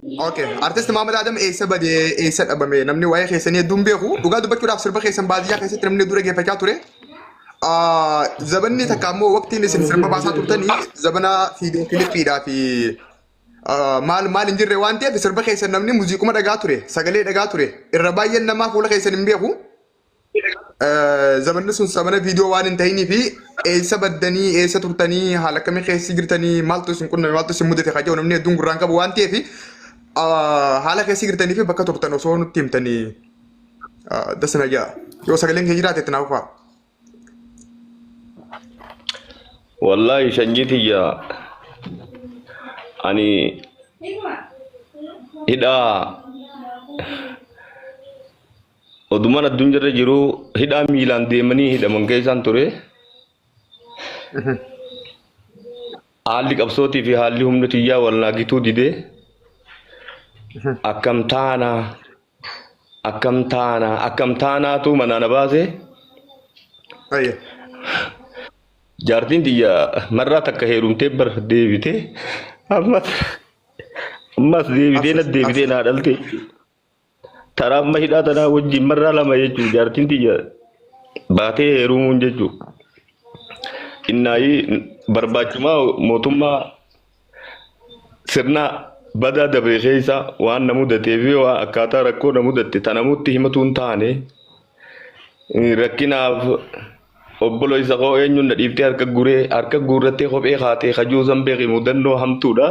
Okay, artist Muhammad Adam eessa badee eessa dhabame namni waa'ee keessanii hedduun beeku dhugaa dubbachuudhaaf sirba keessan baadiyyaa keessatti namni dura geeffachaa ture. Zabanni takka ammoo waqtiin isin sirba baasaa turtanii zabana fiidiyoo kilipiidhaa fi maal hin jirre waan ta'eef sirba keessan namni muuziquma dhagaa ture sagalee dhagaa ture irra baay'een namaa fuula keessan hin beeku. Zamanni sun zabana viidiyoo waan hin ta'inii fi eessa baddanii eessa turtanii haala akkamii keessa jirtanii maaltu isin qunname maaltu isin mudate kaja'u namni hedduun gurraan qabu waan ta'eef haala keessa jirtanii fi bakka turtan osoo nutti himtanii dasna jaa yoo sagaleen kee jiraate itti naaf fa'a. Wallahi shanjiti ya ani hidha oduman addunyaa jiru hidha miilaan deemanii hidhaman keessaan ture. Haalli qabsootii fi haalli humna xiyyaa wal naagituu didee akkam taanaatu manaa na baase. Jaartiin xiyya marraa takka heerumtee bar deebite ammas deebitee naa dhalte. Taraamma hidhaa tanaa wajjin marraa lama jechuun jaartiin xiyya baatee heerumuun jechuun. Innaayi barbaachimaa mootummaa sirna badaa dabree keessa waan na mudatee fi waan akkaataa rakkoo na mudatte tanamutti himatuun taane rakkinaaf obbolo isa koo eenyuun na dhiiftee harka guurrattee kophee kaatee kajuusan beeki mudannoo hamtuudha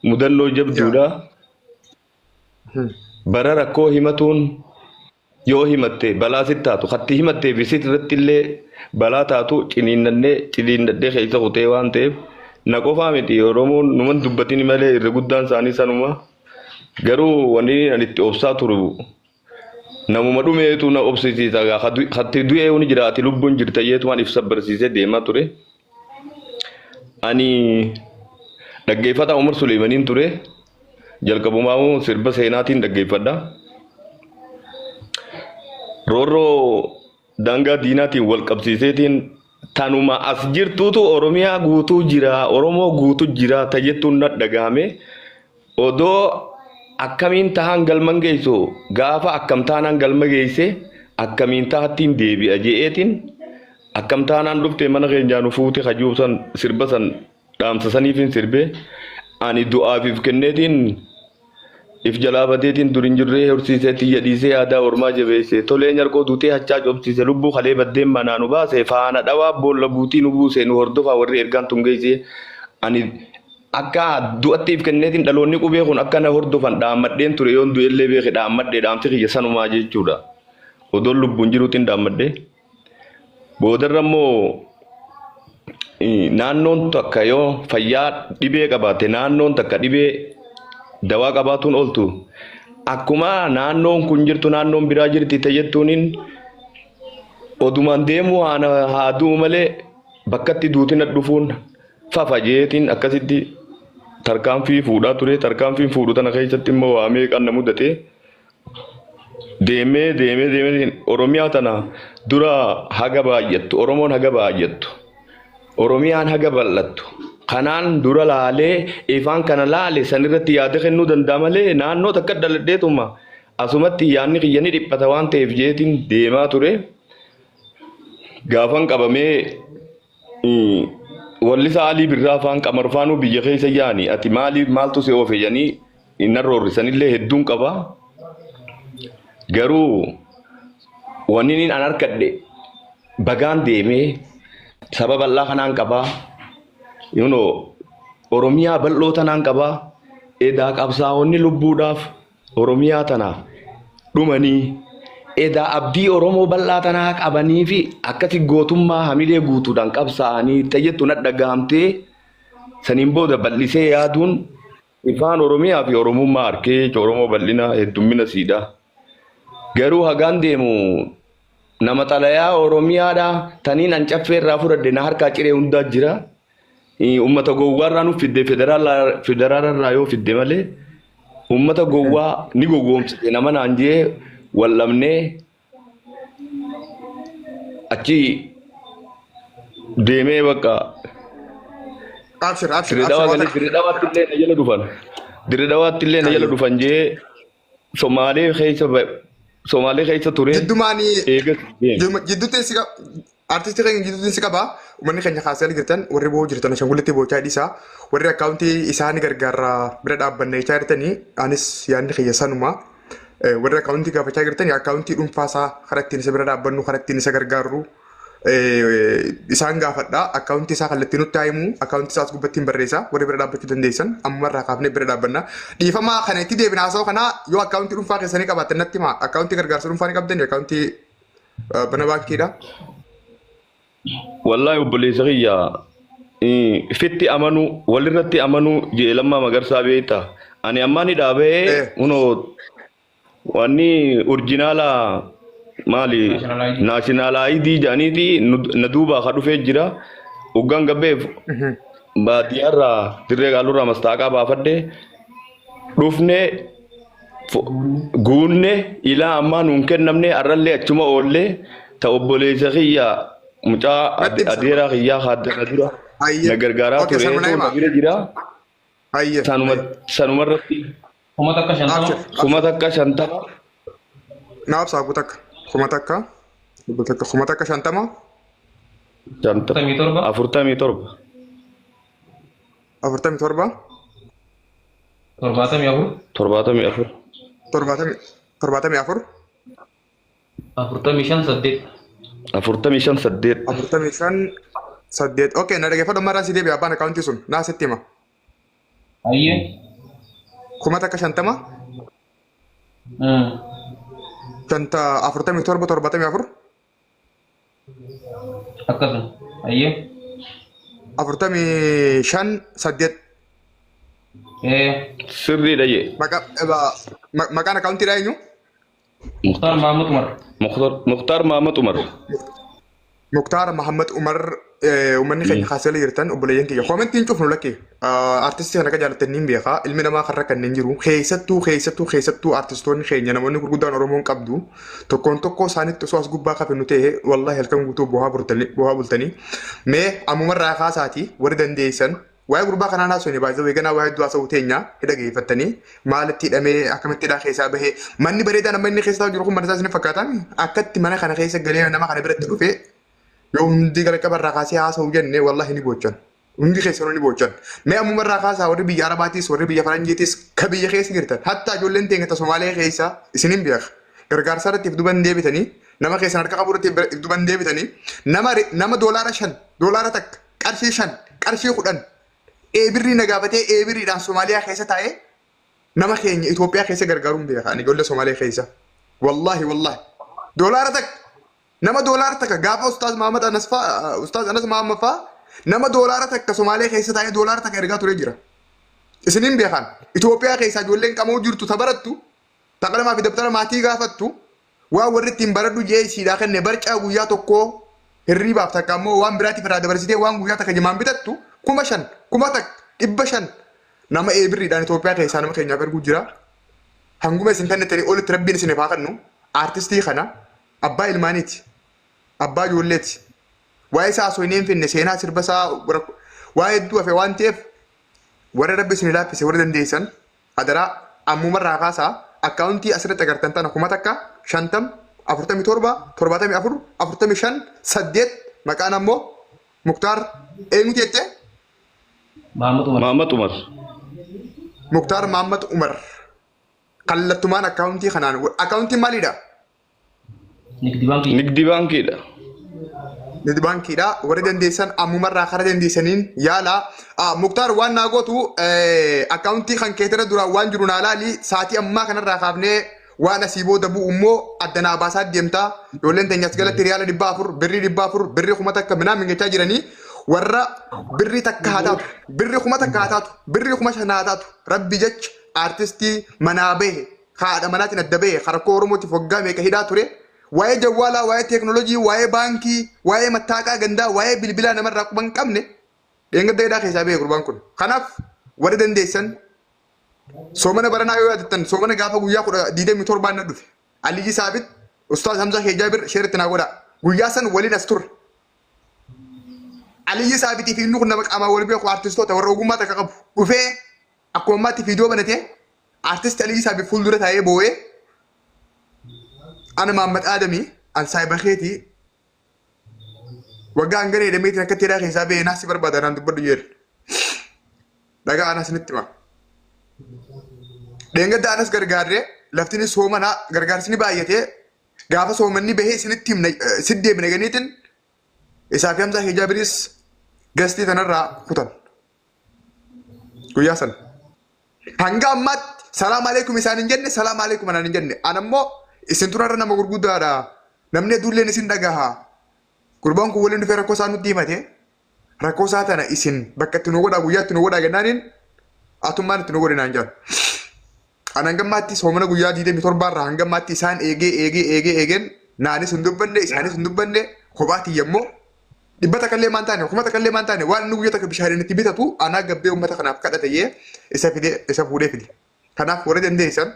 mudannoo jabduudha. Bara rakkoo himatuun yoo himatte balaa sitti taatu katti himattee fi sitti irratti illee balaa taatu ciniinnadhee keessa kutee waan ta'eef na qofaa miti Oromoon numan dubbatin malee irra guddaan isaanii sanuma garuu wanni ani itti obsaa turu namuma dhumeetu na obsisiisa hatti du'ee ni jiraati lubbuun jirta yeetumaan ibsa barsiisee deemaa ture. Ani dhaggeeffata Umar Suleemaniin ture jalqabumaa sirba seenaatiin dhaggeeffadha. Roorroo daangaa diinaatiin wal qabsiiseetiin tanuma as jirtuutu Oromiyaa guutuu jira Oromoo guutuu jira tajettuun na dhagahame odoo akkamiin tahan galman geessu gaafa akkam taanaan galma geesse akkamiin tahattiin deebi'a je'eetiin akkam taanaan dhufte mana keenyaa nu fuute kajuusan sirba san dhaamsa saniifin sirbe ani du'aafiif kenneetiin if jalaa badeetiin durin jirree horsiisee xiyya dhiisee aadaa ormaa jabeesse tolee nyarqoo duutee hachaa cobsiise lubbuu kalee baddeen manaa nu baase faana dhawaa boolla buutii nu buuse nu hordofaa warri ergaan tun geesse ani akka du'attiif kenneetiin dhaloonni qubee kun akka na hordofan dhaammadheen ture yoon du'ellee beeke dhaammadhee dhaamti kiyya sanumaa jechuudha. Odoon lubbuun jiruutiin dhaammadhee boodarra immoo naannoon takka yoo fayyaa dhibee qabaate naannoon takka dhibee dawaa qabaatuun ooltu akkuma naannoon kun jirtu naannoon biraa jirti tajettuuniin odumaan deemu haa du'u malee bakkatti duutiin dhufuun fafajeetiin akkasitti tarkaanfii fuudhaa ture tarkaanfiin fuudhu tana keessatti immoo waa meeqan na mudate deemee Oromiyaa tana dura haga baay'attu Oromoon haga baay'attu Oromiyaan haga bal'attu kanaan dura laalee ifaan kana laale sanirratti yaada kennuu danda'a malee naannoo takka daladheetuma asumatti yaanni kiyyanii dhiphata waan ta'eef jeetiin deemaa ture. Gaafan qabamee wallisa alii birraa afaan qamarfaanuu biyya keessa yaani ati maaltu si oofe jedhanii inni roorrisanillee hedduun qaba. Garuu wanni inni an harkadhe bagaan deemee sababa bal'aa kanaan qabaa. Oromiyaa bal'oo tanaan qabaa edaa qabsaa'onni lubbuudhaaf Oromiyaa tanaaf dhumanii edaa abdii Oromoo bal'aa tanaa qabanii fi akkasi gootummaa hamilee guutuudhaan qabsaa'anii tajettu na dhagahamtee saniin booda bal'isee yaaduun ifaan Oromiyaa fi Oromummaa harkee Oromoo bal'ina heddummina siidha. Garuu hagaan deemu nama xalayaa Oromiyaadhaa taniin an caffeerraa fudhadhe na harkaa ciree hundaa jira. Ummata gowwaarraa nu fidde federaalarraa yoo fidde malee ummata gowwaa ni gowwoomsite nama naan jee wallamnee achi deemee bakka Abshir. Firidaawaatti illee na jala dhufan Dirreedhawaatti illee na jala dhufan jee Somaalee keessa ture Jiddumaanii eegas deeme. jidduutti si qaba artistii keenya jidduutti si qaba uummanni keenya kaasee jirtan warri boo jirtan ashangullitti boochaa dhiisaa warri akkaawuntii isaanii gargaarraa bira dhaabbanne jechaa jirtanii anis yaadni kiyya sanuma warri akkaawuntii gaafachaa jirtanii akkaawuntii dhuunfaasaa karaa ittiin isa bira dhaabbannu karaa ittiin isa gargaarru isaan gaafadha akkaawuntii isaa kallattii nutti haayimu akkaawuntii isaas gubbattiin barreessa warri bira dhaabbachuu dandeessan ammarraa kaafnee bira dhaabbanna dhiifamaa kana itti deebina haasa'u kana yoo akkaawuntii dhuunfaa keessanii qabaatan natti himaa akkaawuntii gargaarsa dhuunfaa ni qabdanii akkaawuntii bana baankiidha. Wallahi obboleessa kiyya fitti amanu walirratti amanu jeelammaa magarsaa beekta. Ani ammaani dhaabee unoo wanni orjinaala maali naashinaal ID jaaniiti na duubaa ka dhufee jira hoggaan gabbeef baadiyyaarraa dirree gaalurraa mastaaqaa baafadhe dhufne guunne ilaa ammaa nuun kennamne arrallee achuma oollee ta obboleessa kiyya mucaa adeeraa kiyyaa haaddana dura na gargaaraa ture na bira jira sanumarratti kuma takka shantama naaf saabu takka kuma takka shantama 47 saddeet okay na dhaggeeffadhu marraa si deebi'a abbaan akkaawuntii sun naa sitti hima kuma takka shantama shanta 47 akkasuma ayyee 45 saddeet sirriidha jee maqaan akkaawuntiidha eenyu Mukhtar Mahmud Umar Mukhtar Mahmud Umar Mukhtar Mahmud Umar uummanni keenya kaasee jirtan obboleeyyan kiyya koomentiin cufnu lakkee artistii kana akka jaalatanii hin beekaa ilmi namaa karra kanneen jiru keessattuu artistoonni keenya namoonni gurguddaan Oromoon qabdu tokkoon tokko isaaniitti osoo as gubbaa kafinu ta'e wallahi halkan guutuu bu'aa bultanii mee ammumarraa kaasaati warri dandeessan waa'ee gurbaa kanaan haasofne baay'ee weeganaa waa'ee hedduu haasa'uu teenya dhageeffattanii maalitti hidhamee akkamittidhaa keessaa bahee manni bareedaa nama inni keessa jiru kun mana isaas ni fakkaataa akkatti mana kana keessa galee nama kana biratti dhufee yoo hundi gara qabarraa kaasee haasa'uu jennee wallahi ni boochan hundi keessanuu ni boochan mee ammumarraa kaasaa warri biyya Arabaatiis warri biyya Faranjiitis ka biyya keessa jirtan hattaa ijoolleen teenya Somaalee keessa isinin beeka gargaarsa irratti duban deebitanii nama keessan harka qabu irratti duban deebitanii nama doolaara 5 doolaara takka qarshii 5 qarshii 10 eebirrii nagaafatee eebirriidhaan Somaaliyaa keessa taa'ee nama keenya Itoophiyaa keessa gargaaruun beeka ani ijoollee Somaalee keessa wallahi doolaara takka nama doolaara takka gaafa Ustaaz Muhammad Anas fa'aa Ustaaz Anas Muhammad fa'aa nama doolaara takka Somaalee keessa taa'ee doolaara takka ergaa ture jira isiniin beekan Itoophiyaa keessa ijoolleen qamoo jirtu tabarattu taqalamaa fi dabtara maatii gaafattu waa warri ittiin baradhu jeesiidhaa kenne barcaa guyyaa tokkoo hirriibaaf takka ammoo waan biraatiif irraa dabarsitee waan guyyaa takka jimaan bitattu 5,000 kuma takka 500 nama eebirriidhaan Itoophiyaa keessaa nama keenyaaf erguu jira hanguma isin kennitanii olitti rabbiin isin ifaa kennu artistii kana abbaa ilmaaniiti abbaa ijoolleeti waa'ee isaa osoo hin finne seenaa sirba isaa waa'ee hedduu hafe waan ta'eef warra rabbi isin laaffise warra dandeessan adaraa ammumarraa kaasaa akkaawuntii asirratti agartan tana kuma takka 50 47 74 45 8 maqaan ammoo Mukhtar eenyuti jettee Mahmud Umar Mukhtar Mahmud Umar kallattumaan akkaawuntii kanaan akkaawuntiin maaliidha Nigdi baankiidha Nigdi baankiidha warri dandeessan ammumarraa kara dandeessaniin yaala Mukhtar waan naa gootu akkaawuntii kan keetira duraan waan jiru naa laali saatii ammaa kanarraa kaafnee waan asii booda bu'u immoo addanaa baasaa deemtaa ijoolleen teenyas galatti riyaala 400 birrii 400 birrii 1,000 takka minaa mingachaa jiranii warra birrii takka haa taatu birrii 1,000 takka haa taatu birrii 5,000 haa taatu rabbi jecha artistii manaa bahe haadha manaatiin adda bahe harkoo Oromootiif waggaa meeqa hidhaa ture waa'ee jawwaalaa waa'ee teeknooloojii waa'ee baankii waa'ee mattaaqaa gandaa waa'ee bilbilaa namarraa quban qabne dheengadda hidhaa keessaa bahe gurbaan kun kanaaf warri dandeessan soomana baranaa yoo yaadattan soomana gaafa guyyaa 27 na dhufe Aliyyi Saabit Ustaaz Hamzaa Keejaabir sheeritti naa godha guyyaa san waliin as turre Aliyyi Saabitii fi inni kun nama qaamaa wal beeku artistoota warra ogummaa takka qabu dhufee akkuma ammaatti viidiyoo banatee artist Alii Isaa fuuldura taa'ee boo'ee ana Mahammad Aadamii an saayiba keetii waggaa hangana jedhameetiin akka teeraa keessaa ba'ee naasi barbaada naan dubbadhu jedhe. Dhagaa anas nitti hima. Dheengadda anas gargaarree laftinis soomanaa gargaarsi ni baay'atee gaafa soomanni bahee isinitti himna siddeemina ganiitiin isaa fi Hamzaa Hijaabiris gastii tanarraa kutan. Guyyaa sana. Hanga ammaatti salaam aleekum isaan hin jenne salaam aleekum anaan hin jenne. Anammoo isin turarra nama gurguddaadha. Namni hedduulleen isin dhagaha. Gurbaan kun waliin dhufee rakkoo isaa nutti himate. Rakkoo isaa tana isin bakka itti nu godhaa guyyaa itti nu godhaa gennaaniin atummaan itti nu godhinaan jiran. Ana hangammaatti soomana guyyaa 27 irraa hangammaatti isaan eegeen naanis hin dubbanne isaanis hin dubbanne kophaatti yemmoo dhibbata kallee maan taane kumata kallee maan taane waan inni guyyaa takka bishaaniin itti bitatu anaa gabbee uummata kanaaf kadhatee isa fuudhee fide. Kanaaf warra dandeessan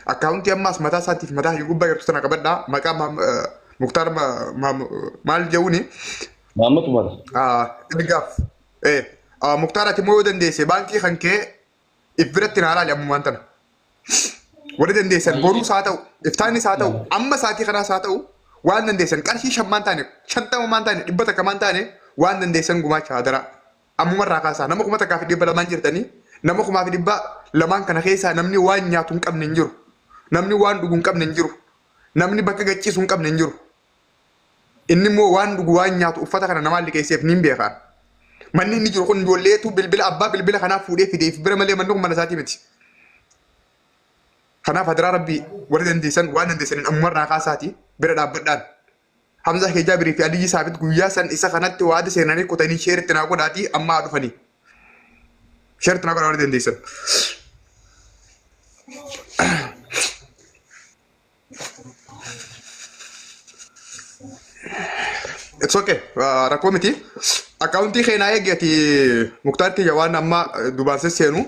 akkaawuntii ammaas mataa isaatiif mataa gubbaa jirtu sana qabadhaa maqaa Muktaar maal jedhuuni. Mahammad Umar. Dhigaaf. Muktaar ati moo yoo dandeesse baankii kan kee if biratti naa laali ammumaan tana. Warra dandeessan boruus haa ta'u iftaanis haa ta'u amma saatii kanaas haa ta'u waan dandeessan qarshii 5 taane 50 taane 100 taane waan dandeessan gumaacha hadara. Ammumarraa kaasaa nama 1,200 jirtanii nama 200 kana keessaa namni waan nyaatu hin qabne hin jiru. Namni waan dhugu hin qabne hin jiru. Namni bakka gachiisu hin qabne hin jiru. Inni immoo waan dhugu waan nyaatu uffata kana namaan liqeesseef ni beekan. Manni inni jiru kun ijoolleetu bilbila abbaa bilbila kanaaf fuudhee fideef bira malee manni kun mana isaatii miti. Kanaaf hadiraa rabbii warri dandeessan waan dandeessaniin ammumarraa kaasaati bira dhaabbadhaan. Hamzaa Hijaabirii fi Aliyyi Saabit guyyaa san isa kanatti waada seenanii qotanii sheeritti naa godhaatii amma haa dhufanii. Sheeritti naa godhaa warri dandeessan. It's okay. Rakkoo miti. Akkaawuntii keenyaa eeggati Muktaar kiyya waan amma dubaansa seenu.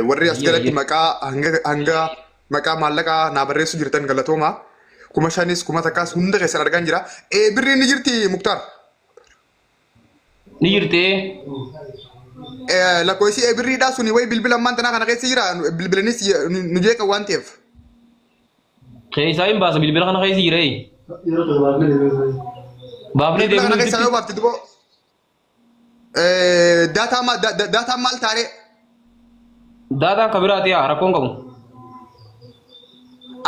Warri as galatti maqaa hanga maqaa maallaqaa naa barreessu jirtan galatooma. 5,000 10,000 hunda keessan argaan jira. Birriin ni jirti Muktaar. Ni jirti. Lakkoofsi birriidhaa suni wayi bilbila ammaan tanaa kana keessa jira. Bilbilanis nu jeeqa waan ta'eef. Keessaa hin baasa bilbila kana keessa jira. Baafnee Bilbila kana deemnee keessa yoo baafte duboo. Daataa maal taaree? daataan kan biraati yaa rakkoon qabu.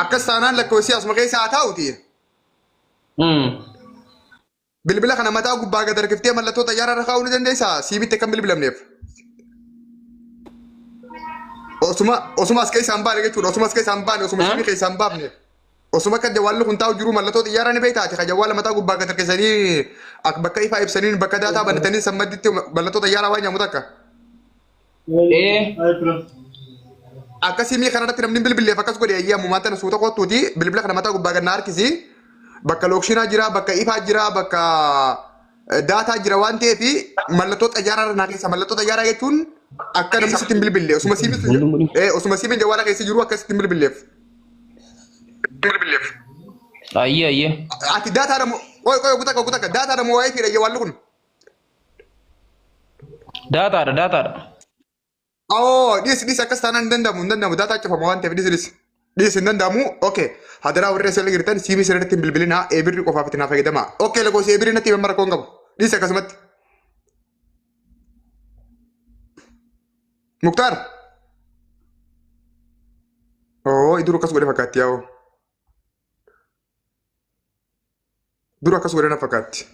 Akkas taanaan lakkoofsi asuma keessa haa taa'uti. Bilbila kana mataa gubbaa gad harkiftee mallattoo xayyaara irra kaa'uu ni dandeessaa? Siibitti kan bilbilamneef. Osuma as keessa hin baane jechuudha. Osuma as keessa hin baane osuma siibii keessa hin baafne. Osuma akka jawwaalli kun taa'u jiru mallattoo xiyyaara ni beektaati. Kan jawwaala mataa gubbaa gad harkisanii bakka ifaa ibsanii bakka daataa banatanii sammadditti mallattoo xiyyaara waan nyaamu takka. Akkasii kanarratti namni bilbileef akkas godhe ayyaa ammumaan tana suuta kottuuti bilbila kana mataa gubbaa gad na harkisi. Bakka lookshinaa jira, bakka ifaa jira, bakka daataa jira waan ta'eef mallattoo xiyyaara irra naa keessa mallattoo xiyyaara jechuun akka namni sitti hin bilbille osuma siibiin jawwaala keessa jiru akka sitti hin bilbilleef. Ayyee. Ati daataa damo kutaka daataa damo waa'ee fiidha jawwaalli kun. Daataadha. Dhis akkas taanaan hin danda'amu daataa cufama waan ta'eef dhis hin danda'amu. Okay hadiraa warri asirra jirtan siibii sirriitti hin bilbilinaa eebirri qofaaf itti naa fayyadamaa. Okay lakkoofsi eebirri natti himama rakkoon qabu dhis akkasumatti. Muktaar. Iduru akkas godhe fakkaatti yaa'u. Dura akkas godhe na fakkaatti.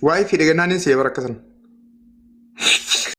Waa'ee fiidha gannaan hin seebara akkasan.